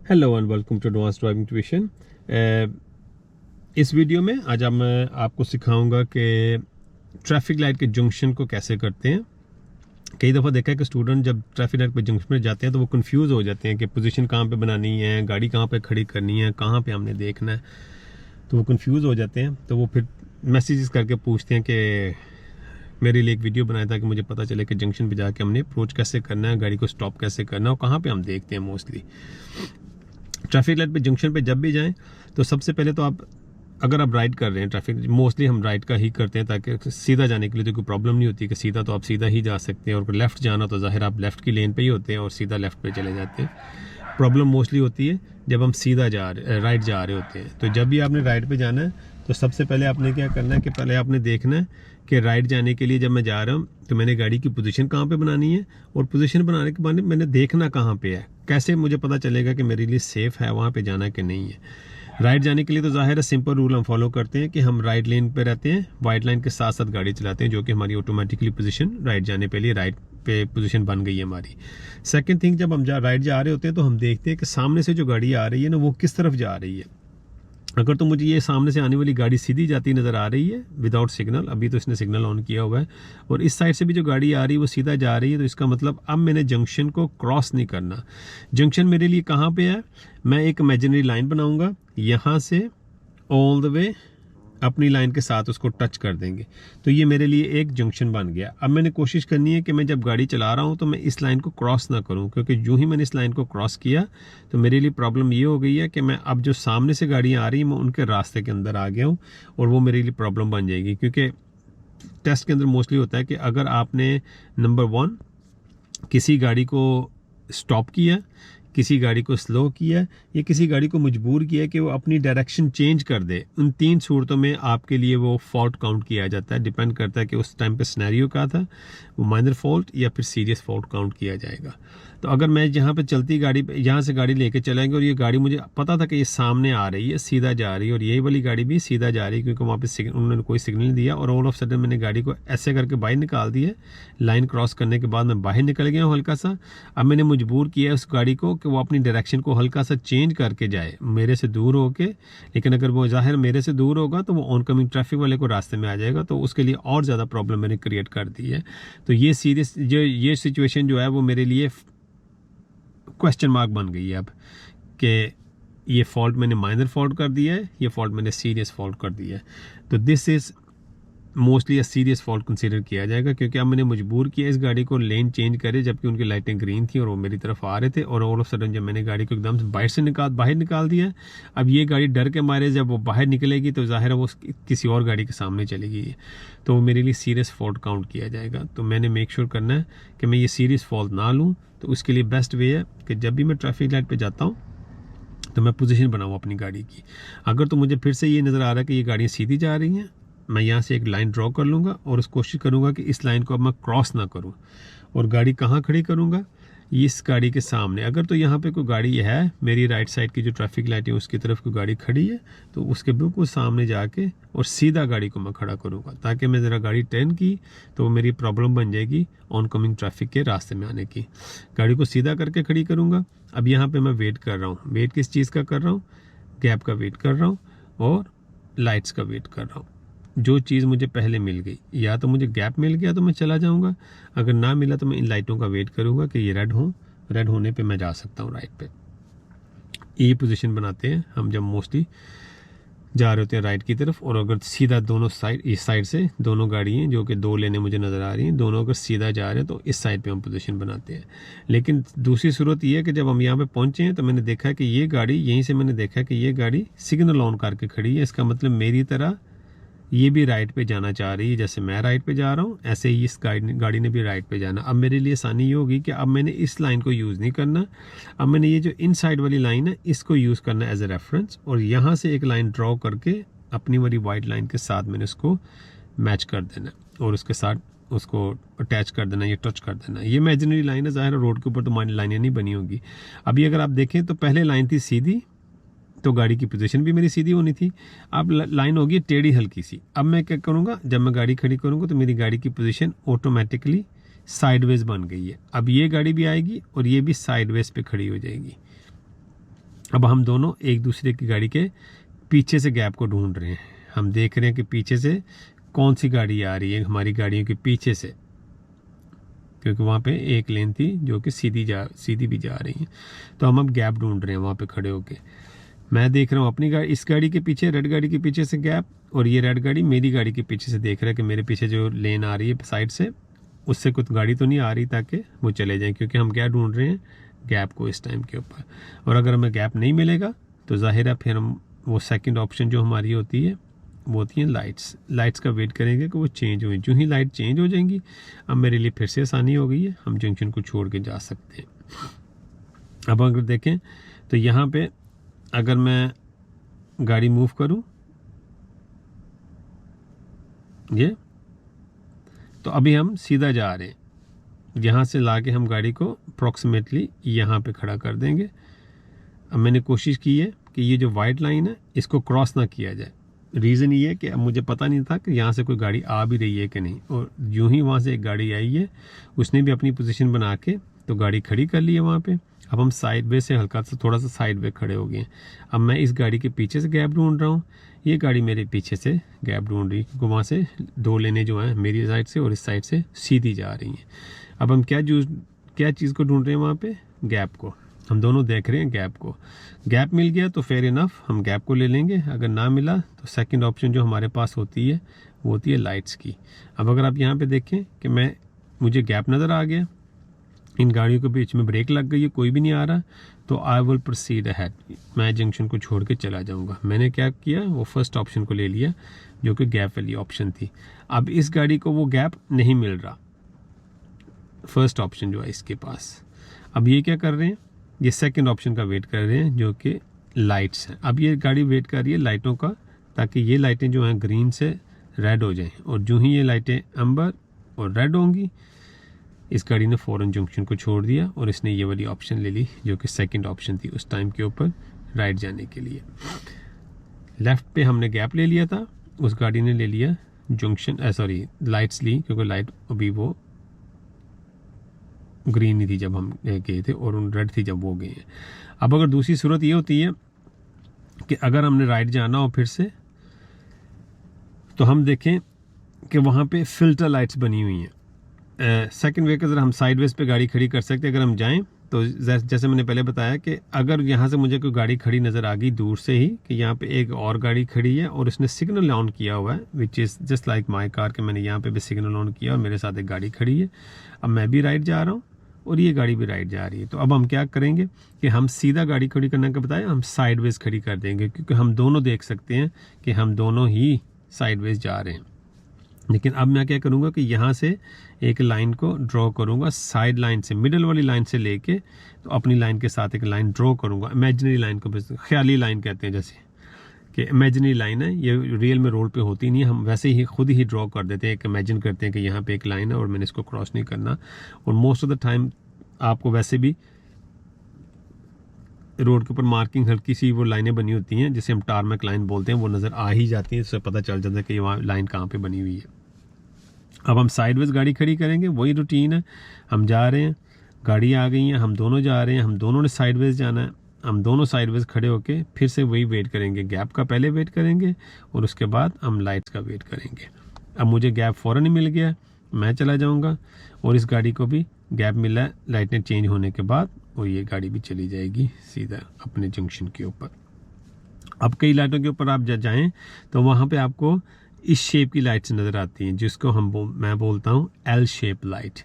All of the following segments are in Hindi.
Hello and welcome to advance driving tuition. इस वीडियो में आज मैं आपको सिखाऊंगा कि ट्रैफिक लाइट के जंक्शन को कैसे करते हैं। कई दफ़ा देखा है कि स्टूडेंट जब ट्रैफिक लाइट पे जंक्शन पे जाते हैं तो वो कंफ्यूज हो जाते हैं कि पोजीशन कहाँ पे बनानी है, गाड़ी कहाँ पे खड़ी करनी है, कहाँ पे हमने देखना है। तो वो कंफ्यूज हो जाते हैं, तो वो फिर मैसेजेस करके पूछते हैं कि मेरे लिए एक वीडियो बनाया था कि मुझे पता चले कि जंक्शन पे जाके हमने अप्रोच कैसे करना है, गाड़ी को स्टॉप कैसे करना है और कहाँ पे हम देखते हैं। मोस्टली ट्रैफिक लाइट पे जंक्शन पे जब भी जाएं तो सबसे पहले तो अगर आप राइट कर रहे हैं, ट्रैफिक मोस्टली हम राइट का ही करते हैं ताकि सीधा जाने के लिए तो कोई प्रॉब्लम नहीं होती कि सीधा तो आप सीधा ही जा सकते हैं, और लेफ़्ट जाना तो जाहिर आप लेफ़्ट की लेन पे ही होते हैं और सीधा लेफ़्ट पे चले जाते हैं। प्रॉब्लम मोस्टली होती है जब हम राइट जा रहे होते हैं। तो जब भी आपने राइट पे जाना है तो सबसे पहले आपने क्या करना है कि पहले आपने देखना है कि राइट जाने के लिए जब मैं जा रहा हूँ तो मैंने गाड़ी की पोजीशन कहाँ पे बनानी है, और पोजीशन बनाने के बाद मैंने देखना कहाँ पे है, कैसे मुझे पता चलेगा कि मेरे लिए सेफ़ है वहाँ पे जाना कि नहीं है। राइट जाने के लिए तो ज़ाहिर है सिंपल रूल हम फॉलो करते हैं कि हम राइट लेन पे रहते हैं, वाइट लाइन के साथ साथ गाड़ी चलाते हैं, जो कि हमारी ऑटोमेटिकली पोजीशन राइट जाने पे लिए राइट पे पोजीशन बन गई है हमारी। सेकंड थिंग, जब हम राइट जा रहे होते हैं तो हम देखते हैं कि सामने से जो गाड़ी आ रही है ना वो किस तरफ जा रही है। अगर तो मुझे ये सामने से आने वाली गाड़ी सीधी जाती नज़र आ रही है विदाउट सिग्नल, अभी तो इसने सिग्नल ऑन किया हुआ है, और इस साइड से भी जो गाड़ी आ रही है वो सीधा जा रही है, तो इसका मतलब अब मैंने जंक्शन को क्रॉस नहीं करना। जंक्शन मेरे लिए कहाँ पे है, मैं एक इमेजिनरी लाइन बनाऊंगा, यहाँ से ऑल द वे अपनी लाइन के साथ उसको टच कर देंगे, तो ये मेरे लिए एक जंक्शन बन गया। अब मैंने कोशिश करनी है कि मैं जब गाड़ी चला रहा हूँ तो मैं इस लाइन को क्रॉस ना करूँ, क्योंकि यूं ही मैंने इस लाइन को क्रॉस किया तो मेरे लिए प्रॉब्लम ये हो गई है कि मैं अब जो सामने से गाड़ियाँ आ रही हैं मैं उनके रास्ते के अंदर आ गया हूँ, और वो मेरे लिए प्रॉब्लम बन जाएगी। क्योंकि टेस्ट के अंदर मोस्टली होता है कि अगर आपने नंबर 1 किसी गाड़ी को स्टॉप किया, किसी गाड़ी को स्लो किया, या किसी गाड़ी को मजबूर किया कि वो अपनी डायरेक्शन चेंज कर दे, उन 3 सूरतों में आपके लिए वो फॉल्ट काउंट किया जाता है। डिपेंड करता है कि उस टाइम पे सिनेरियो का था, वो माइनर फॉल्ट या फिर सीरियस फॉल्ट काउंट किया जाएगा। तो अगर मैं यहाँ पे चलती गाड़ी यहाँ से गाड़ी लेके चलेंगे और ये गाड़ी मुझे पता था कि ये सामने आ रही है, सीधा जा रही है, और यही वाली गाड़ी भी सीधा जा रही है क्योंकि वहाँ पे उन्होंने कोई सिग्नल नहीं दिया, और ऑल ऑफ सडन मैंने गाड़ी को ऐसे करके बाहर निकाल दी है। लाइन क्रॉस करने के बाद मैं बाहर निकल गया हूँ हल्का सा। अब मैंने मजबूर किया उस गाड़ी को कि वो अपनी डायरेक्शन को हल्का सा चेंज करके जाए मेरे से दूर होके, लेकिन अगर वो ज़ाहिर मेरे से दूर होगा तो वो ऑनकमिंग ट्रैफिक वाले को रास्ते में आ जाएगा, तो उसके लिए और ज़्यादा प्रॉब्लम मैंने क्रिएट कर दी है। तो ये सीरियस ये सिचुएशन जो है वो मेरे लिए क्वेश्चन मार्क बन गई है अब, कि ये फॉल्ट मैंने माइनर फॉल्ट कर दिया है, ये फॉल्ट मैंने सीरियस फॉल्ट कर दिया है। तो this is mostly serious fault consider किया जाएगा, क्योंकि अब मैंने मजबूर किया इस गाड़ी को लेन चेंज करे जबकि उनकी लाइटें ग्रीन थी और वो मेरी तरफ आ रहे थे, और ऑल ऑफ सडन जब मैंने गाड़ी को एकदम से बाहर निकाल दिया, अब ये गाड़ी डर के मारे जब वो बाहर निकलेगी तो जाहिर है वो किसी और गाड़ी के सामने चलेगी, तो वो मेरे लिए सीरियस फॉल्ट काउंट किया जाएगा। तो मैंने मेक श्योर करना है कि मैं ये सीरियस फॉल्ट ना लूँ। तो उसके लिए बेस्ट वे है कि जब भी मैं ट्रैफिक लाइट पर जाता हूँ तो मैं पोजीशन बनाऊँ अपनी गाड़ी की। अगर तो मुझे फिर से ये नज़र आ रहा है कि ये गाड़ियाँ सीधी जा रही हैं, मैं यहाँ से एक लाइन ड्रॉ कर लूँगा और उस कोशिश करूँगा कि इस लाइन को अब मैं क्रॉस ना करूँ, और गाड़ी कहाँ खड़ी करूँगा, इस गाड़ी के सामने। अगर तो यहाँ पे कोई गाड़ी है, मेरी राइट साइड की जो ट्रैफिक लाइट है उसकी तरफ कोई गाड़ी खड़ी है, तो उसके बिल्कुल सामने जाके और सीधा गाड़ी को मैं खड़ा करूँगा, ताकि मैं ज़रा गाड़ी टर्न की तो वो मेरी प्रॉब्लम बन जाएगी ऑनकमिंग ट्रैफिक के रास्ते में आने की। गाड़ी को सीधा करके खड़ी करूँगा। अब यहाँ पर मैं वेट कर रहा हूँ। वेट किस चीज़ का कर रहा हूँ, गैप का वेट कर रहा हूँ और लाइट्स का वेट कर रहा हूँ। जो चीज़ मुझे पहले मिल गई, या तो मुझे गैप मिल गया तो मैं चला जाऊंगा, अगर ना मिला तो मैं इन लाइटों का वेट करूंगा कि ये रेड होने पे मैं जा सकता हूँ राइट पे। ये पोजीशन बनाते हैं हम जब मोस्टली जा रहे होते हैं राइट की तरफ, और अगर सीधा दोनों साइड, इस साइड से दोनों गाड़ियाँ जो कि 2 लेने मुझे नज़र आ रही हैं, दोनों अगर सीधा जा रहे हैं तो इस साइड पे हम पोजीशन बनाते हैं। लेकिन दूसरी सूरत ये है कि जब हम यहाँ पे पहुँचे हैं तो मैंने देखा कि ये गाड़ी, यहीं से मैंने देखा कि ये गाड़ी सिग्नल ऑन करके खड़ी है। इसका मतलब मेरी तरह ये भी राइट पे जाना चाह रही है, जैसे मैं राइट पे जा रहा हूँ ऐसे ही इस गाड़ी ने भी राइट पे जाना। अब मेरे लिए आसानी ये होगी कि अब मैंने इस लाइन को यूज़ नहीं करना, अब मैंने ये जो इनसाइड वाली लाइन है इसको यूज़ करना एज ए रेफरेंस, और यहाँ से एक लाइन ड्रॉ करके अपनी वाली वाइट लाइन के साथ मैंने उसको मैच कर देना और उसके साथ उसको अटैच कर देना या टच कर देना। ये इमेजिनरी लाइन है, ज़ाहिर रोड के ऊपर तो लाइनें नहीं बनी होगी। अभी अगर आप देखें तो पहले लाइन थी सीधी, तो गाड़ी की पोजीशन भी मेरी सीधी होनी थी। अब लाइन होगी टेढ़ी हल्की सी। अब मैं क्या करूँगा, जब मैं गाड़ी खड़ी करूँगा तो मेरी गाड़ी की पोजीशन ऑटोमेटिकली साइडवेज बन गई है। अब ये गाड़ी भी आएगी और ये भी साइडवेज पे खड़ी हो जाएगी। अब हम दोनों एक दूसरे की गाड़ी के पीछे से गैप को ढूंढ रहे हैं। हम देख रहे हैं कि पीछे से कौन सी गाड़ी आ रही है हमारी गाड़ियों के पीछे से, क्योंकि वहाँ पे एक लेन थी जो कि सीधी भी जा रही है। तो हम अब गैप ढूंढ रहे हैं वहाँ पे खड़े होके। मैं देख रहा हूँ अपनी गाड़ी, इस गाड़ी के पीछे, रेड गाड़ी के पीछे से गैप, और ये रेड गाड़ी मेरी गाड़ी के पीछे से देख रहा है कि मेरे पीछे जो लेन आ रही है साइड से, उससे कुछ गाड़ी तो नहीं आ रही ताकि वो चले जाएं, क्योंकि हम क्या ढूंढ रहे हैं, गैप को इस टाइम के ऊपर। और अगर हमें गैप नहीं मिलेगा तो जाहिर है फिर हम वो सेकंड ऑप्शन जो हमारी होती है वो होती है लाइट्स का वेट करेंगे कि वो चेंज हुई। जो ही लाइट चेंज हो जाएंगी, अब मेरे लिए फिर से आसानी हो गई है, हम जंक्शन को छोड़ के जा सकते हैं। अब अगर देखें तो यहाँ पे अगर मैं गाड़ी मूव करूं ये, तो अभी हम सीधा जा रहे हैं, यहाँ से लाके हम गाड़ी को अप्रॉक्सीमेटली यहाँ पे खड़ा कर देंगे। अब मैंने कोशिश की है कि ये जो वाइट लाइन है इसको क्रॉस ना किया जाए। रीज़न ये है कि अब मुझे पता नहीं था कि यहाँ से कोई गाड़ी आ भी रही है कि नहीं, और यूं ही वहाँ से एक गाड़ी आई है, उसने भी अपनी पोजीशन बना के तो गाड़ी खड़ी कर ली है वहाँ पे। अब हम साइड वे से हल्का सा थोड़ा सा साइड वे खड़े हो गए हैं। अब मैं इस गाड़ी के पीछे से गैप ढूंढ रहा हूँ, ये गाड़ी मेरे पीछे से गैप ढूंढ रही है, क्योंकि वहाँ से दो लेने जो हैं मेरी साइड से और इस साइड से सीधी जा रही हैं। अब हम क्या चीज़ को ढूंढ रहे हैं वहाँ पे, गैप को। हम दोनों देख रहे हैं गैप को। गैप मिल गया तो फेयर इनफ, हम गैप को ले लेंगे। अगर ना मिला तो सेकंड ऑप्शन जो हमारे पास होती है वो होती है लाइट्स की। अब अगर आप यहाँ पे देखें कि मुझे गैप नज़र आ गया, इन गाड़ियों के बीच में ब्रेक लग गई है, कोई भी नहीं आ रहा, तो आई विल प्रोसीड अहेड, मैं जंक्शन को छोड़ के चला जाऊँगा। मैंने क्या किया, वो फर्स्ट ऑप्शन को ले लिया जो कि गैप वाली ऑप्शन थी। अब इस गाड़ी को वो गैप नहीं मिल रहा, फर्स्ट ऑप्शन जो है इसके पास। अब ये क्या कर रहे हैं, ये सेकंड ऑप्शन का वेट कर रहे हैं जो कि लाइट्स हैं। अब ये गाड़ी वेट कर रही है लाइटों का, ताकि ये लाइटें जो हैं ग्रीन से रेड हो जाएं, और जो ही ये लाइटें अम्बर और रेड होंगी, इस गाड़ी ने फ़ौरन जंक्शन को छोड़ दिया और इसने ये वाली ऑप्शन ले ली जो कि सेकंड ऑप्शन थी उस टाइम के ऊपर राइट जाने के लिए। लेफ़्ट पे हमने गैप ले लिया था, उस गाड़ी ने ले लिया जंक्शन, लाइट्स ली, क्योंकि लाइट अभी वो ग्रीन ही थी जब हम गए थे और उन रेड थी जब वो गए हैं। अब अगर दूसरी सूरत ये होती है कि अगर हमने राइट जाना हो फिर से, तो हम देखें कि वहाँ पे फ़िल्टर लाइट्स बनी हुई हैं। सेकंड वे के अगर हम साइडवेज पे गाड़ी खड़ी कर सकते हैं, अगर हम जाएं तो जैसे मैंने पहले बताया कि अगर यहाँ से मुझे कोई गाड़ी खड़ी नज़र आ गई दूर से ही कि यहाँ पे एक और गाड़ी खड़ी है और उसने सिग्नल ऑन किया हुआ है, which is just like my car, कि मैंने यहाँ पे भी सिग्नल ऑन किया और मेरे साथ एक गाड़ी खड़ी है। अब मैं भी राइट जा रहा हूँ और ये गाड़ी भी राइट जा रही है। तो अब हम क्या करेंगे कि हम सीधा गाड़ी खड़ी करने का बताया, हम साइडवेज खड़ी कर देंगे, क्योंकि हम दोनों देख सकते हैं कि हम दोनों ही साइडवेज जा रहे हैं। लेकिन अब मैं क्या करूँगा कि यहाँ से एक लाइन को ड्रॉ करूँगा, साइड लाइन से, मिडल वाली लाइन से लेके तो अपनी लाइन के साथ एक लाइन ड्रॉ करूँगा। इमेजिनरी लाइन को ख्याली लाइन कहते हैं, जैसे कि इमेजिनरी लाइन है, ये रियल में रोड पे होती नहीं है, हम वैसे ही खुद ही ड्रॉ कर देते हैं, एक इमेजिन करते हैं कि यहाँ पे एक लाइन है और मैंने इसको क्रॉस नहीं करना। और मोस्ट ऑफ द टाइम आपको वैसे भी रोड के ऊपर मार्किंग हल्की सी वो लाइनें बनी होती हैं जिसे हम टारमेक लाइन बोलते हैं, वो नज़र आ ही जाती है, इससे पता चल जाता है कि वहाँ लाइन कहाँ पे बनी हुई है। अब हम साइडवेज गाड़ी खड़ी करेंगे, वही रूटीन है, हम जा रहे हैं, गाड़ी आ गई है, हम दोनों जा रहे हैं, हम दोनों ने साइडवेज जाना है, हम दोनों साइडवेज खड़े होके फिर से वही वेट करेंगे, गैप का पहले वेट करेंगे और उसके बाद हम लाइट्स का वेट करेंगे। अब मुझे गैप फ़ौरन ही मिल गया, मैं चला जाऊँगा और इस गाड़ी को भी गैप मिला है, लाइटें चेंज होने के बाद, और ये गाड़ी भी चली जाएगी सीधा अपने जंक्शन के ऊपर। अब कई लाइटों के ऊपर आप जाएं तो वहाँ पे आपको इस शेप की लाइट्स नज़र आती हैं, जिसको मैं बोलता हूँ L shape light.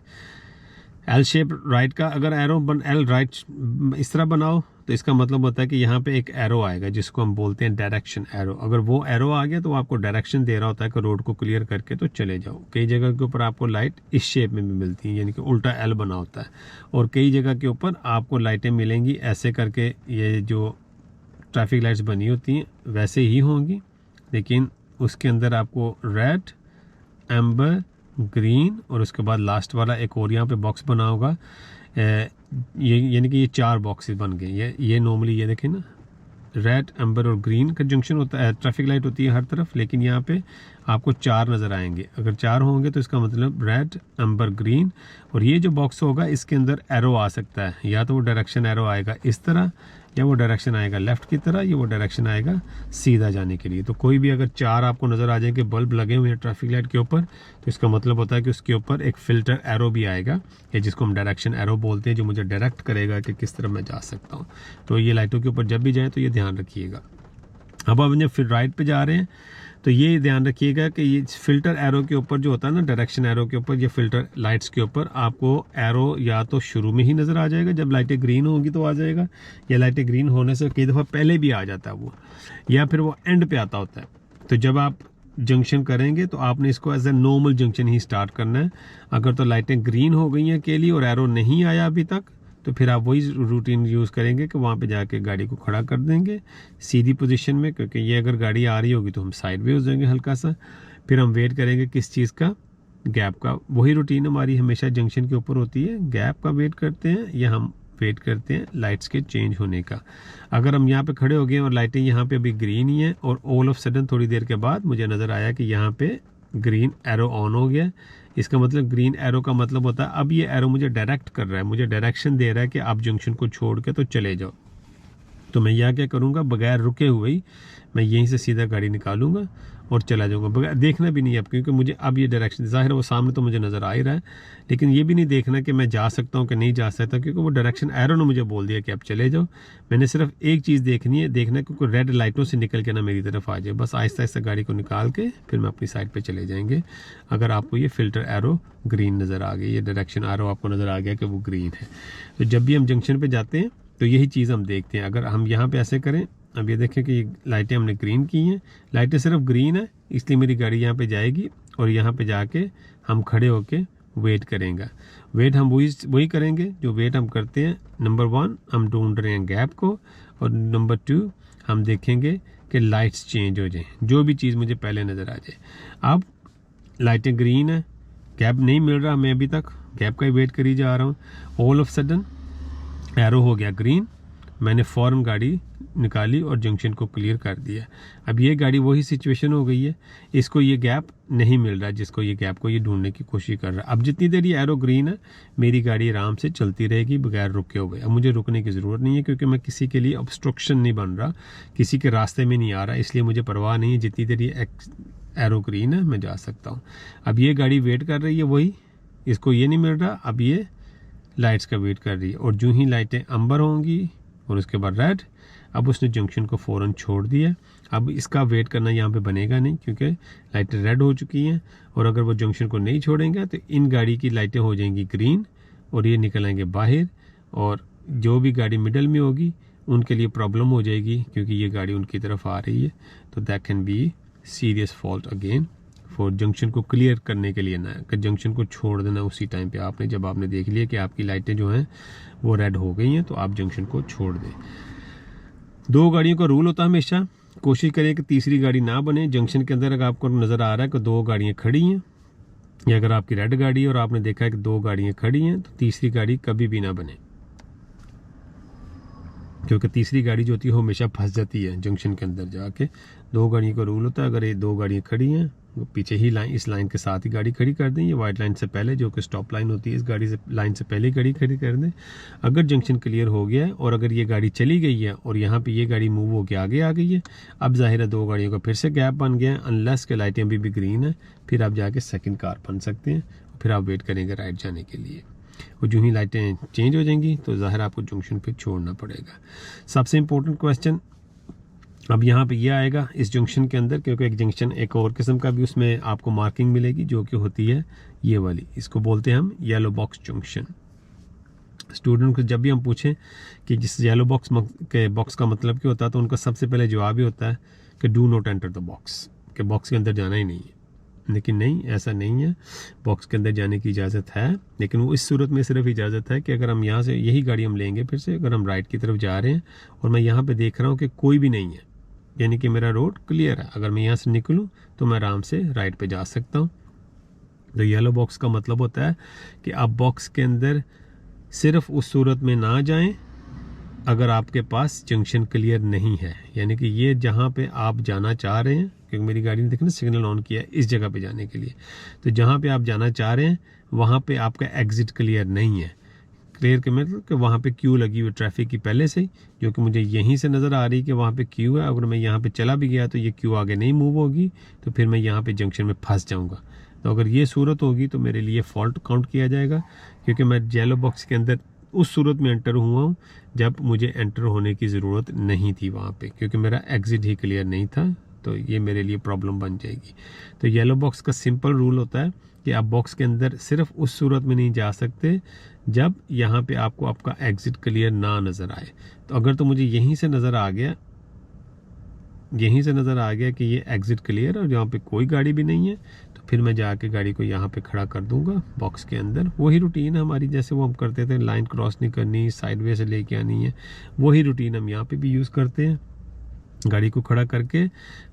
L shape right का अगर एरो एल राइट इस तरह बनाओ तो इसका मतलब होता है कि यहाँ पे एक एरो आएगा जिसको हम बोलते हैं डायरेक्शन एरो। अगर वो एरो आ गया तो आपको डायरेक्शन दे रहा होता है कि रोड को क्लियर करके तो चले जाओ। कई जगह के ऊपर आपको लाइट इस शेप में भी मिलती है, यानी कि उल्टा एल बना होता है, और कई जगह के ऊपर आपको लाइटें मिलेंगी ऐसे करके, ये जो ट्रैफिक लाइट्स बनी होती हैं वैसे ही होंगी, लेकिन उसके अंदर आपको रेड, एम्बर, ग्रीन और उसके बाद लास्ट वाला एक और यहाँ पे बॉक्स बना होगा, ये यानी कि ये 4 बॉक्सेस बन गए। ये नॉर्मली ये देखें ना, रेड, एम्बर और ग्रीन का जंक्शन होता है, ट्रैफिक लाइट होती है हर तरफ, लेकिन यहाँ पे आपको 4 नज़र आएंगे। अगर 4 होंगे तो इसका मतलब रेड, एम्बर ग्रीन, और ये जो बॉक्स होगा इसके अंदर एरो आ सकता है, या तो वो डायरेक्शन एरो आएगा इस तरह, या वो डायरेक्शन आएगा लेफ़्ट की तरह, या वो डायरेक्शन आएगा सीधा जाने के लिए। तो कोई भी अगर 4 आपको नज़र आ जाएंगे बल्ब लगे हुए हैं ट्रैफिक लाइट के ऊपर, तो इसका मतलब होता है कि उसके ऊपर एक फ़िल्टर एरो भी आएगा, या जिसको हम डायरेक्शन एरो बोलते हैं, जो मुझे डायरेक्ट करेगा कि किस तरफ मैं जा सकता हूँ। तो ये लाइटों के ऊपर जब भी जाए तो ये ध्यान रखिएगा। अब आप जब फिर राइट पे जा रहे हैं तो ये ध्यान रखिएगा कि ये फ़िल्टर एरो के ऊपर जो होता है ना, डायरेक्शन एरो के ऊपर, ये फ़िल्टर लाइट्स के ऊपर आपको एरो या तो शुरू में ही नज़र आ जाएगा, जब लाइटें ग्रीन होंगी तो आ जाएगा, या लाइटें ग्रीन होने से कई दफ़ा पहले भी आ जाता है वो, या फिर वो एंड पे आता होता है। तो जब आप जंक्शन करेंगे तो आपने इसको एज ए नॉर्मल जंक्शन ही स्टार्ट करना है। अगर तो लाइटें ग्रीन हो गई हैं केली और एरो नहीं आया अभी तक, तो फिर आप वही रूटीन यूज़ करेंगे कि वहाँ पे जाके गाड़ी को खड़ा कर देंगे सीधी पोजीशन में, क्योंकि ये अगर गाड़ी आ रही होगी तो हम साइड में हो जाएंगे हल्का सा, फिर हम वेट करेंगे किस चीज़ का, गैप का। वही रूटीन हमारी हमेशा जंक्शन के ऊपर होती है, गैप का वेट करते हैं या हम वेट करते हैं लाइट्स के चेंज होने का। अगर हम यहाँ पे खड़े हो गए और लाइटें यहाँ पे अभी ग्रीन ही हैं, और ऑल ऑफ सडन थोड़ी देर के बाद मुझे नज़र आया कि यहाँ पे ग्रीन एरो ऑन हो गया, इसका मतलब ग्रीन एरो का मतलब होता है अब ये एरो मुझे डायरेक्ट कर रहा है, मुझे डायरेक्शन दे रहा है कि आप जंक्शन को छोड़ के तो चले जाओ। तो मैं यहाँ क्या करूँगा, बगैर रुके हुए ही मैं यहीं से सीधा गाड़ी निकालूंगा और चला जाऊँगा, बगैर देखना भी नहीं अब, क्योंकि मुझे अब ये डायरेक्शन ज़ाहिर है वो सामने तो मुझे नज़र आ ही रहा है, लेकिन ये भी नहीं देखना कि मैं जा सकता हूँ कि नहीं जा सकता, क्योंकि वो डायरेक्शन एरो ने मुझे बोल दिया कि आप चले जाओ। मैंने सिर्फ एक चीज़ देखनी है, देखना है क्योंकि रेड लाइटों से निकल के ना मेरी तरफ आ जाए, बस आहिस्ता आहिस्ता गाड़ी को निकाल के फिर मैं अपनी साइड पर चले जाएंगे। अगर आपको ये फ़िल्टर एरो ग्रीन नज़र आ गई, ये डायरेक्शन एरो आपको नज़र आ गया कि वो ग्रीन है, तो जब भी हम जंक्शन पर जाते हैं तो यही चीज़ हम देखते हैं। अगर हम यहाँ पे ऐसे करें, अब ये देखें कि लाइटें हमने ग्रीन की हैं, लाइटें सिर्फ ग्रीन है इसलिए मेरी गाड़ी यहाँ पे जाएगी, और यहाँ पे जाके हम खड़े होके वेट करेंगे। वेट हम वही करेंगे जो वेट हम करते हैं। नंबर 1 हम ढूंढ रहे हैं गैप को, और नंबर 2 हम देखेंगे कि लाइट्स चेंज हो जाएं, जो भी चीज़ मुझे पहले नज़र आ जाए। अब लाइटें ग्रीन है, गैप नहीं मिल रहा, मैं अभी तक गैप का ही वेट करी जा रहा हूँ। ऑल ऑफ सडन एरो हो गया ग्रीन, मैंने फ़ौरन गाड़ी निकाली और जंक्शन को क्लियर कर दिया। अब ये गाड़ी वही सिचुएशन हो गई है, इसको ये गैप नहीं मिल रहा जिसको ये गैप को ये ढूंढने की कोशिश कर रहा है। अब जितनी देर ये एरो ग्रीन है मेरी गाड़ी आराम से चलती रहेगी बगैर रुके हुए। अब मुझे रुकने की ज़रूरत नहीं है, क्योंकि मैं किसी के लिए ऑब्स्ट्रक्शन नहीं बन रहा, किसी के रास्ते में नहीं आ रहा, इसलिए मुझे परवाह नहीं है। जितनी देर ये एरो ग्रीन है मैं जा सकता हूँ। अब ये गाड़ी वेट कर रही है वही, इसको ये नहीं मिल रहा, अब ये लाइट्स का वेट कर रही है, और जो ही लाइटें अंबर होंगी और उसके बाद रेड, अब उसने जंक्शन को फ़ौरन छोड़ दिया। अब इसका वेट करना यहाँ पे बनेगा नहीं, क्योंकि लाइटें रेड हो चुकी हैं, और अगर वो जंक्शन को नहीं छोड़ेंगे तो इन गाड़ी की लाइटें हो जाएंगी ग्रीन और ये निकल आएंगे बाहर, और जो भी गाड़ी मिडल में होगी उनके लिए प्रॉब्लम हो जाएगी, क्योंकि ये गाड़ी उनकी तरफ आ रही है। तो that can be serious fault again for junction को क्लियर करने के लिए ना, कि जंक्शन को छोड़ देना उसी टाइम पे आपने, जब आपने देख लिया कि आपकी लाइटें जो हैं वो रेड हो गई हैं, तो आप जंक्शन को छोड़ दें। 2 गाड़ियों का रूल होता है हमेशा, कोशिश करें कि तीसरी गाड़ी ना बने जंक्शन के अंदर। अगर आपको नज़र आ रहा है कि 2 गाड़ियाँ खड़ी हैं, या अगर आपकी रेड गाड़ी है और आपने देखा है कि 2 गाड़ियाँ खड़ी हैं, तो तीसरी गाड़ी कभी भी ना बने, क्योंकि तीसरी गाड़ी जो होती है वो हमेशा फंस जाती है जंक्शन के अंदर जाके। 2 गाड़ियों का रूल होता है, अगर ये 2 गाड़ियाँ खड़ी हैं पीछे ही लाइन, इस लाइन के साथ ही गाड़ी खड़ी कर दें, ये वाइट लाइन से पहले जो कि स्टॉप लाइन होती है, इस गाड़ी से लाइन से पहले गाड़ी खड़ी कर दें। अगर जंक्शन क्लियर हो गया है और अगर ये गाड़ी चली गई है और यहाँ पे ये गाड़ी मूव होकर आगे आ गई है, अब जाहिर है 2 गाड़ियों का फिर से गैप बन गया है, अनलेस के लाइटें अभी भी ग्रीन है, फिर आप जाके सेकंड कार बन सकते हैं, फिर आप वेट करेंगे राइट जाने के लिए। और जो ही लाइटें चेंज हो जाएंगी तो ज़ाहिर आपको जंक्शन पे छोड़ना पड़ेगा। सबसे इम्पोर्टेंट क्वेश्चन अब यहाँ पे ये आएगा इस जंक्शन के अंदर, क्योंकि एक जंक्शन एक और किस्म का भी उसमें आपको मार्किंग मिलेगी जो कि होती है ये वाली, इसको बोलते हैं हम येलो बॉक्स जंक्शन। स्टूडेंट को जब भी हम पूछें कि जिस येलो बॉक्स का मतलब क्या होता है, तो उनका सबसे पहले जवाब ही होता है कि do not enter the box, कि बॉक्स के अंदर जाना ही नहीं है। लेकिन नहीं, ऐसा नहीं है, बॉक्स के अंदर जाने की इजाज़त है, लेकिन वो इस सूरत में सिर्फ इजाज़त है कि अगर हम यहाँ से यही गाड़ी हम लेंगे फिर से, अगर हम राइट की तरफ जा रहे हैं और मैं यहाँ पे देख रहा हूँ कि कोई भी नहीं है, यानी कि मेरा रोड क्लियर है, अगर मैं यहाँ से निकलूँ तो मैं आराम से राइट पे जा सकता हूँ। तो येलो बॉक्स का मतलब होता है कि आप बॉक्स के अंदर सिर्फ उस सूरत में ना जाएं अगर आपके पास जंक्शन क्लियर नहीं है, यानी कि ये जहाँ पे आप जाना चाह रहे हैं क्योंकि मेरी गाड़ी ने देखा ना सिग्नल ऑन किया इस जगह पे जाने के लिए। तो जहाँ पे आप जाना चाह रहे हैं वहाँ पे आपका एग्जिट क्लियर नहीं है। क्लियर के मतलब कि वहाँ पे क्यू लगी हुई ट्रैफिक की पहले से ही, जो कि मुझे यहीं से नज़र आ रही है कि वहाँ पे क्यू है। अगर मैं यहाँ पे चला भी गया तो ये क्यू आगे नहीं मूव होगी, तो फिर मैं यहाँ पे जंक्शन में फंस जाऊँगा। तो अगर ये सूरत होगी तो मेरे लिए फॉल्ट काउंट किया जाएगा, क्योंकि मैं येलो बॉक्स के अंदर उस सूरत में एंटर हुआ हूँ जब मुझे एंटर होने की ज़रूरत नहीं थी वहाँ पे, क्योंकि मेरा एग्ज़िट ही क्लियर नहीं था। तो ये मेरे लिए प्रॉब्लम बन जाएगी। तो येलो बॉक्स का सिंपल रूल होता है कि आप बॉक्स के अंदर सिर्फ उस सूरत में नहीं जा सकते जब यहाँ पे आपको आपका एग्ज़िट क्लियर ना नज़र आए। तो अगर तो मुझे यहीं से नज़र आ गया कि ये एग्ज़िट क्लियर है और यहाँ पे कोई गाड़ी भी नहीं है, तो फिर मैं जाके गाड़ी को यहाँ पे खड़ा कर दूंगा बॉक्स के अंदर। वही रूटीन है हमारी, जैसे वो हम करते थे, लाइन क्रॉस नहीं करनी, साइडवे से लेके आनी है, वही रूटीन हम यहाँ पे भी यूज़ करते हैं। गाड़ी को खड़ा करके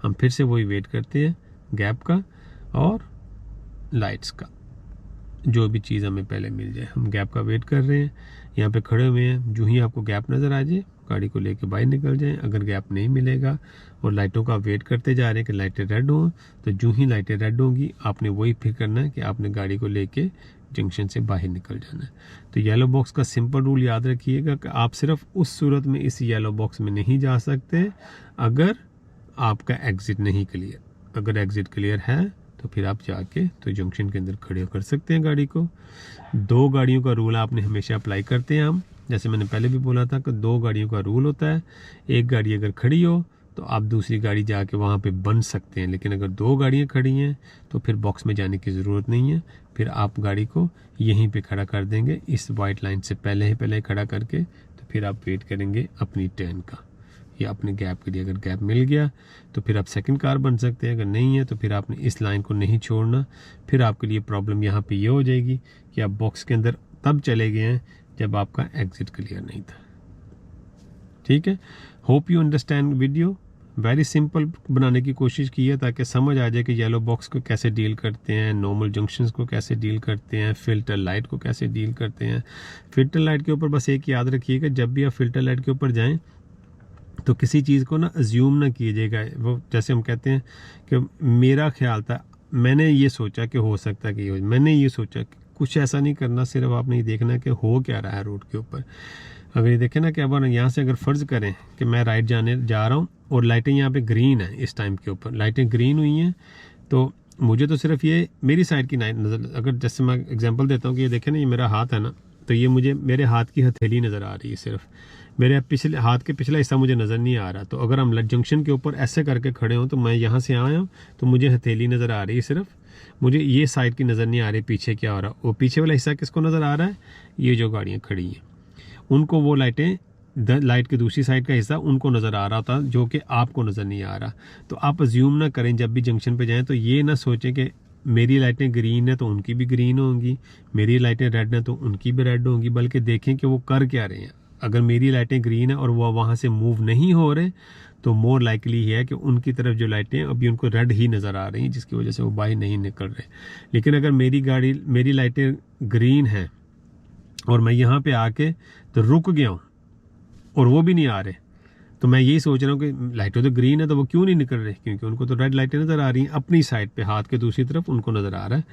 हम फिर से वही वेट करते हैं गैप का और लाइट्स का, जो भी चीज़ हमें पहले मिल जाए। हम गैप का वेट कर रहे हैं, यहाँ पे खड़े हुए हैं। जो ही आपको गैप नज़र आ जाए गाड़ी को लेके बाहर निकल जाएं। अगर गैप नहीं मिलेगा और लाइटों का वेट करते जा रहे हैं कि लाइटें रेड हों, तो जो ही लाइटें रेड होंगी आपने वही फिर करना है कि आपने गाड़ी को लेके जंक्शन से बाहर निकल जाना है। तो येलो बॉक्स का सिंपल रूल याद रखिएगा कि आप सिर्फ उस सूरत में इस येलो बॉक्स में नहीं जा सकते अगर आपका एग्ज़िट नहीं क्लियर। अगर एग्ज़िट क्लियर है तो फिर आप जाके तो जंक्शन के अंदर खड़े कर सकते हैं गाड़ी को। 2 गाड़ियों का रूल आपने हमेशा अप्लाई करते हैं हम, जैसे मैंने पहले भी बोला था कि 2 गाड़ियों का रूल होता है। एक गाड़ी अगर खड़ी हो तो आप दूसरी गाड़ी जाके वहाँ पे बन सकते हैं, लेकिन अगर 2 गाड़ियाँ खड़ी हैं तो फिर बॉक्स में जाने की ज़रूरत नहीं है। फिर आप गाड़ी को यहीं पे खड़ा कर देंगे इस वाइट लाइन से पहले खड़ा करके, तो फिर आप वेट करेंगे अपनी टर्न का या अपने गैप के लिए। अगर गैप मिल गया तो फिर आप सेकंड कार बन सकते हैं, अगर नहीं है तो फिर आपने इस लाइन को नहीं छोड़ना। फिर आपके लिए प्रॉब्लम यहाँ पे ये हो जाएगी कि आप बॉक्स के अंदर तब चले गए हैं जब आपका एग्ज़िट क्लियर नहीं था। ठीक है, hope you understand video. Very simple बनाने की कोशिश की है ताकि समझ आ जाए कि येलो बॉक्स को कैसे डील करते हैं, नॉर्मल जंक्शंस को कैसे डील करते हैं, फ़िल्टर लाइट को कैसे डील करते हैं। फ़िल्टर लाइट के ऊपर बस एक याद रखिएगा, जब भी आप फ़िल्टर लाइट के ऊपर जाएँ तो किसी चीज़ को ना अज्यूम ना कीजिएगा। वो जैसे हम कहते हैं कि मेरा ख्याल था, मैंने ये सोचा कि हो सकता है कि मैंने ये सोचा कि कुछ ऐसा नहीं करना। सिर्फ आपने ये देखना कि हो क्या रहा है रोड के ऊपर। अगर ये देखें ना कि अब यहाँ से अगर फ़र्ज़ करें कि मैं राइट जाने जा रहा हूँ और लाइटें यहाँ पे ग्रीन है, इस टाइम के ऊपर लाइटें ग्रीन हुई हैं, तो मुझे तो सिर्फ ये मेरी साइड की नज़र, अगर जैसे मैं एग्जांपल देता हूँ कि ये देखें ना, ये मेरा हाथ है ना, तो ये मुझे मेरे हाथ की हथेली नज़र आ रही है, सिर्फ मेरे पिछले हाथ के पिछला हिस्सा मुझे नज़र नहीं आ रहा। तो अगर हम जंक्शन के ऊपर ऐसे करके खड़े हों तो मैं यहाँ से आया हूँ तो मुझे हथेली नज़र आ रही है, सिर्फ मुझे ये साइड की नज़र नहीं आ रही पीछे क्या हो रहा। वो पीछे वाला हिस्सा किसको नज़र आ रहा है? ये जो गाड़ियाँ खड़ी हैं उनको वो लाइटें, लाइट की दूसरी साइड का हिस्सा उनको नज़र आ रहा था जो कि आपको नज़र नहीं आ रहा। तो आप अज्यूम ना करें जब भी जंक्शन पे जाएं तो ये ना सोचें कि मेरी लाइटें ग्रीन है तो उनकी भी ग्रीन होंगी, मेरी लाइटें रेड हैं तो उनकी भी रेड होंगी, बल्कि देखें कि वो कर क्या रहे हैं। अगर मेरी लाइटें ग्रीन है और वो वहाँ से मूव नहीं हो रहे तो मोर लाइकली है कि उनकी तरफ जो लाइटें अभी उनको रेड ही नज़र आ रही हैं, जिसकी वजह से वो बाहर नहीं निकल रहे। लेकिन अगर मेरी लाइटें ग्रीन हैं और मैं यहाँ पे आके तो रुक गया हूँ और वो भी नहीं आ रहे, तो मैं यही सोच रहा हूँ कि लाइटें तो ग्रीन है तो वो क्यों नहीं निकल रही, क्योंकि उनको तो रेड लाइटें नज़र आ रही हैं अपनी साइड पे, हाथ के दूसरी तरफ उनको नज़र आ रहा है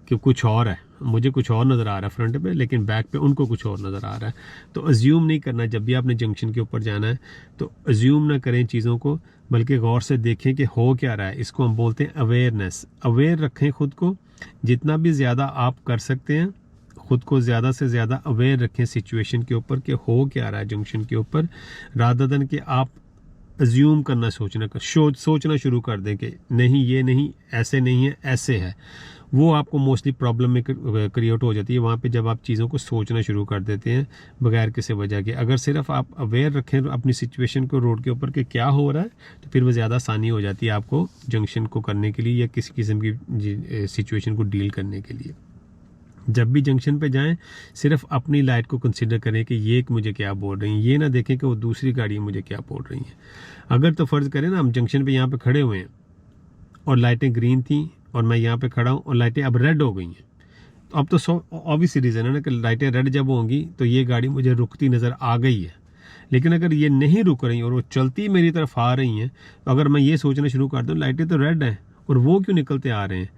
कि कुछ और है, मुझे कुछ और नज़र आ रहा है फ्रंट पे, लेकिन बैक पे उनको कुछ और नज़र आ रहा है। तो अज्यूम नहीं करना, जब भी आपने जंक्शन के ऊपर जाना है तो अज्यूम ना करें चीज़ों को, बल्कि गौर से देखें कि हो क्या रहा है। इसको हम बोलते हैं अवेयरनेस। अवेयर रखें खुद को, जितना भी ज़्यादा आप कर सकते हैं खुद को ज़्यादा से ज़्यादा अवेयर रखें सिचुएशन के ऊपर कि हो क्या रहा है जंक्शन के ऊपर, रादर देन कि आप अज्यूम करना सोचना शुरू कर दें कि नहीं ये नहीं, ऐसे नहीं है, ऐसे है। वो आपको मोस्टली प्रॉब्लम में क्रिएट हो जाती है वहाँ पे जब आप चीज़ों को सोचना शुरू कर देते हैं बगैर किसी वजह के। अगर सिर्फ आप अवेयर रखें अपनी सिचुएशन को रोड के ऊपर कि क्या हो रहा है, तो फिर वो ज़्यादा आसानी हो जाती है आपको जंक्शन को करने के लिए या किसी किस्म की सिचुएशन को डील करने के लिए। जब भी जंक्शन पे जाएं सिर्फ अपनी लाइट को कंसिडर करें कि ये मुझे क्या बोल रही हैं, ये ना देखें कि वो दूसरी गाड़ी मुझे क्या बोल रही हैं। अगर तो फ़र्ज़ करें ना हम जंक्शन पे यहाँ पे खड़े हुए हैं और लाइटें ग्रीन थी और मैं यहाँ पे खड़ा हूँ और लाइटें अब रेड हो गई हैं, तो अब तो ऑब्वियस रीज़न है ना कि लाइटें रेड जब होंगी तो ये गाड़ी मुझे रुकती नज़र आ गई है। लेकिन अगर ये नहीं रुक रही और वो चलती मेरी तरफ आ रही हैं, तो अगर मैं ये सोचना शुरू कर दूँ लाइटें तो रेड हैं और वो क्यों निकलते आ रहे हैं,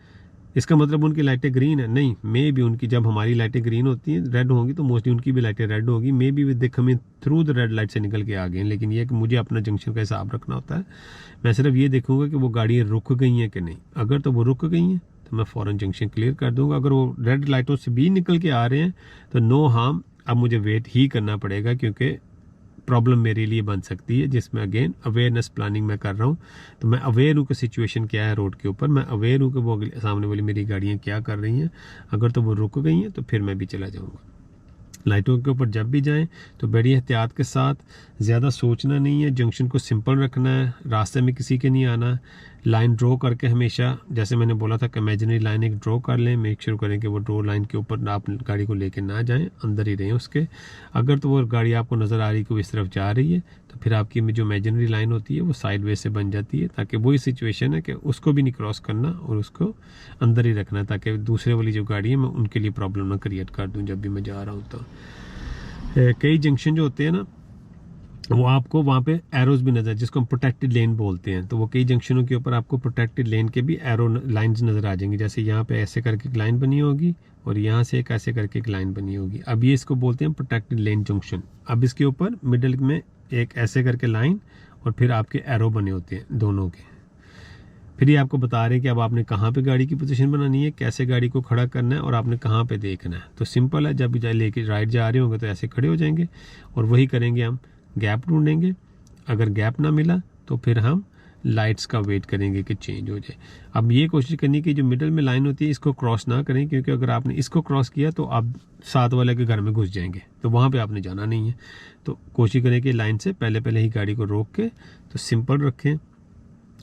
इसका मतलब उनकी लाइटें ग्रीन है। नहीं, मे भी उनकी, जब हमारी लाइटें ग्रीन होती हैं, रेड होंगी, तो मोस्टली उनकी भी लाइटें रेड होगी। May be they coming through the red light से निकल के आ गए हैं। लेकिन ये कि मुझे अपना जंक्शन का हिसाब रखना होता है। मैं सिर्फ ये देखूंगा कि वो गाड़ियाँ रुक गई हैं कि नहीं। अगर तो वो रुक गई हैं तो मैं फ़ौरन जंक्शन क्लियर कर दूंगा। अगर वो रेड लाइटों से भी निकल के आ रहे हैं तो नो हार्म, अब मुझे वेट ही करना पड़ेगा, क्योंकि प्रॉब्लम मेरे लिए बन सकती है, जिसमें अगेन अवेयरनेस प्लानिंग मैं कर रहा हूँ। तो मैं अवेयर हूँ कि सिचुएशन क्या है रोड के ऊपर, मैं अवेयर हूँ कि वो सामने वाली मेरी गाड़ियाँ क्या कर रही हैं। अगर तो वो रुक गई हैं तो फिर मैं भी चला जाऊँगा। लाइटों के ऊपर जब भी जाएं तो बड़ी एहतियात के साथ, ज़्यादा सोचना नहीं है, जंक्शन को सिंपल रखना है, रास्ते में किसी के नहीं आना। लाइन ड्रॉ करके हमेशा, जैसे मैंने बोला था कि इमेजिनरी लाइन एक ड्रॉ कर लें, मेक श्योर करें कि वो ड्रॉ लाइन के ऊपर आप गाड़ी को लेके ना जाएं, अंदर ही रहें उसके। अगर तो वो गाड़ी आपको नज़र आ रही है कि वो इस तरफ जा रही है, तो फिर आपकी जो इमेजिनरी लाइन होती है वो साइड वे से बन जाती है, ताकि वही सिचुएशन है कि उसको भी नहीं क्रॉस करना और उसको अंदर ही रखना, ताकि दूसरे वाली जो गाड़ी है मैं उनके लिए प्रॉब्लम ना क्रिएट कर दूँ जब भी मैं जा रहा हूँ। तो कई जंक्शन जो होते हैं ना, वो आपको वहाँ पे एरोज भी नजर, जिसको हम प्रोटेक्टेड लेन बोलते हैं, तो वो कई जंक्शनों के ऊपर आपको प्रोटेक्टेड लेन के भी एरो लाइंस नजर आ जाएंगी। जैसे यहाँ पे ऐसे करके एक लाइन बनी होगी और यहाँ से एक ऐसे करके एक लाइन बनी होगी। अब ये इसको बोलते हैं प्रोटेक्टेड लेन जंक्शन। अब इसके ऊपर मिडिल में एक ऐसे करके लाइन और फिर आपके एरो बने होते हैं दोनों के। फिर ये आपको बता रहे हैं कि अब आपने कहाँ पे गाड़ी की पोजीशन बनानी है, कैसे गाड़ी को खड़ा करना है और आपने कहाँ पे देखना है। तो सिंपल है, जब लेके राइट जा रहे होंगे तो ऐसे खड़े हो जाएंगे और वही करेंगे हम, गैप ढूंढेंगे। अगर गैप ना मिला तो फिर हम लाइट्स का वेट करेंगे कि चेंज हो जाए। अब ये कोशिश करनी कि जो मिडल में लाइन होती है इसको क्रॉस ना करें, क्योंकि अगर आपने इसको क्रॉस किया तो आप साथ वाले के घर में घुस जाएंगे, तो वहाँ पे आपने जाना नहीं है। तो कोशिश करें कि लाइन से पहले ही गाड़ी को रोक के तो सिंपल रखें।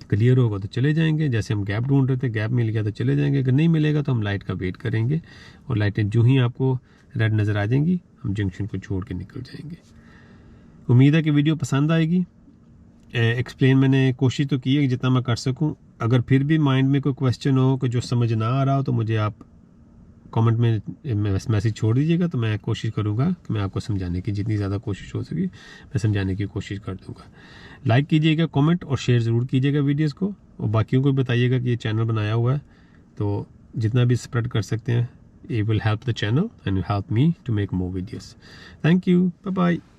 क्लियर होगा तो चले जाएंगे, जैसे हम गैप ढूंढ रहे थे, गैप मिल गया तो चले जाएंगे। अगर नहीं मिलेगा तो हम लाइट का वेट करेंगे और लाइटें जो ही आपको रेड नज़र आ जाएंगी हम जंक्शन को छोड़ के निकल जाएंगे। उम्मीद है कि वीडियो पसंद आएगी। एक्सप्लेन मैंने कोशिश तो की है कि जितना मैं कर सकूं। अगर फिर भी माइंड में कोई क्वेश्चन हो कि जो समझ ना आ रहा हो तो मुझे आप कमेंट में मैसेज छोड़ दीजिएगा, तो मैं कोशिश करूंगा कि मैं आपको समझाने की जितनी ज़्यादा कोशिश हो सके मैं समझाने की कोशिश कर दूंगा। लाइक कीजिएगा, कमेंट और शेयर ज़रूर कीजिएगा वीडियोस को, और बाकियों को बताइएगा कि ये चैनल बनाया हुआ है, तो जितना भी स्प्रेड कर सकते हैं, it will help the channel and help me to make more videos. Thank you. Bye bye.